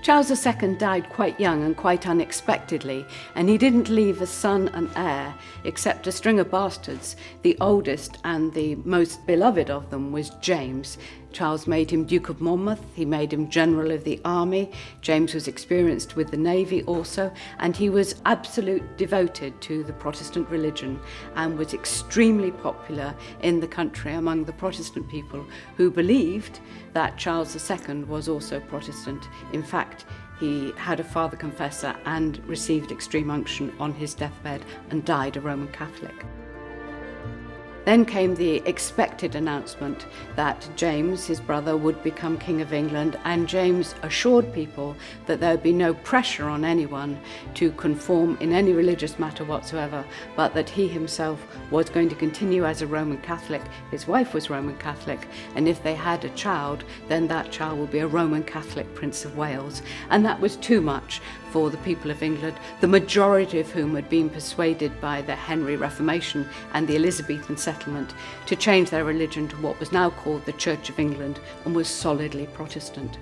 Charles II died quite young and quite unexpectedly, and he didn't leave a son and heir except a string of bastards. The oldest and the most beloved of them was James. Charles made him Duke of Monmouth, he made him General of the Army. James was experienced with the Navy also, and he was absolutely devoted to the Protestant religion and was extremely popular in the country among the Protestant people who believed that Charles II was also Protestant. In fact, he had a father confessor and received extreme unction on his deathbed and died a Roman Catholic. Then came the expected announcement that James, his brother, would become King of England, and James assured people that there would be no pressure on anyone to conform in any religious matter whatsoever, but that he himself was going to continue as a Roman Catholic. His wife was Roman Catholic, and if they had a child, then that child would be a Roman Catholic Prince of Wales. And that was too much for the people of England, the majority of whom had been persuaded by the Henry Reformation and the Elizabethan settlement to change their religion to what was now called the Church of England and was solidly Protestant.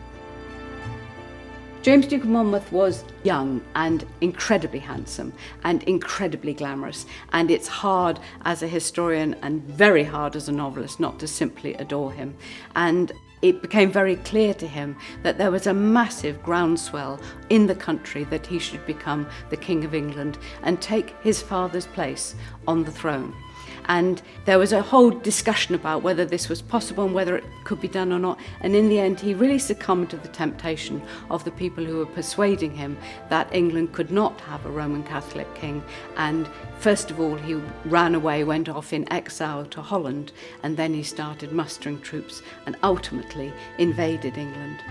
James, Duke of Monmouth, was young and incredibly handsome and incredibly glamorous, and it's hard as a historian and very hard as a novelist not to simply adore him. And it became very clear to him that there was a massive groundswell in the country that he should become the King of England and take his father's place on the throne. And there was a whole discussion about whether this was possible and whether it could be done or not. And in the end, he really succumbed to the temptation of the people who were persuading him that England could not have a Roman Catholic king. And first of all, he ran away, went off in exile to Holland, and then he started mustering troops and ultimately invaded England.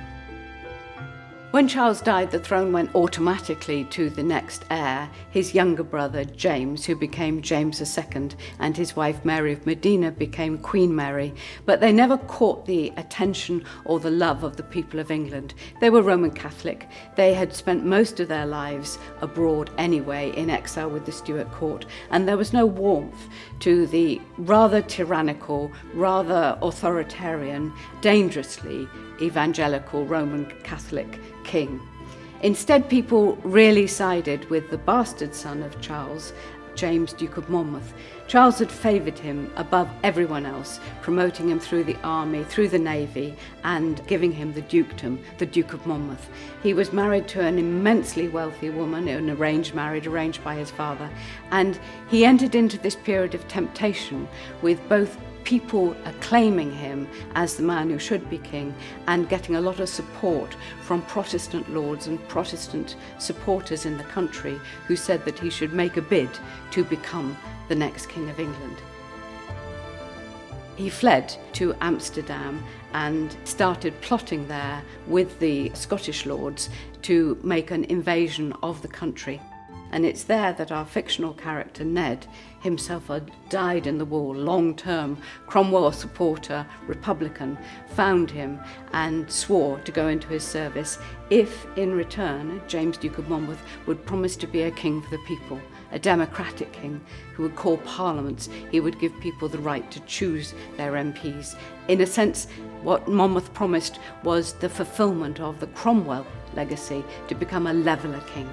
When Charles died, the throne went automatically to the next heir, his younger brother James, who became James II, and his wife Mary of Modena became Queen Mary, but they never caught the attention or the love of the people of England. They were Roman Catholic. They had spent most of their lives abroad anyway, in exile with the Stuart court, and there was no warmth to the rather tyrannical, rather authoritarian, dangerously evangelical Roman Catholic king. Instead, people really sided with the bastard son of Charles, James, Duke of Monmouth. Charles had favoured him above everyone else, promoting him through the army, through the navy, and giving him the dukedom, the Duke of Monmouth. He was married to an immensely wealthy woman, an arranged marriage, arranged by his father, and he entered into this period of temptation with both people acclaiming him as the man who should be king and getting a lot of support from Protestant lords and Protestant supporters in the country who said that he should make a bid to become the next King of England. He fled to Amsterdam and started plotting there with the Scottish lords to make an invasion of the country. And it's there that our fictional character Ned himself had died in the war, long-term Cromwell supporter, Republican, found him and swore to go into his service if, in return, James, Duke of Monmouth would promise to be a king for the people, a democratic king who would call parliaments. He would give people the right to choose their MPs. In a sense, what Monmouth promised was the fulfilment of the Cromwell legacy to become a leveller king.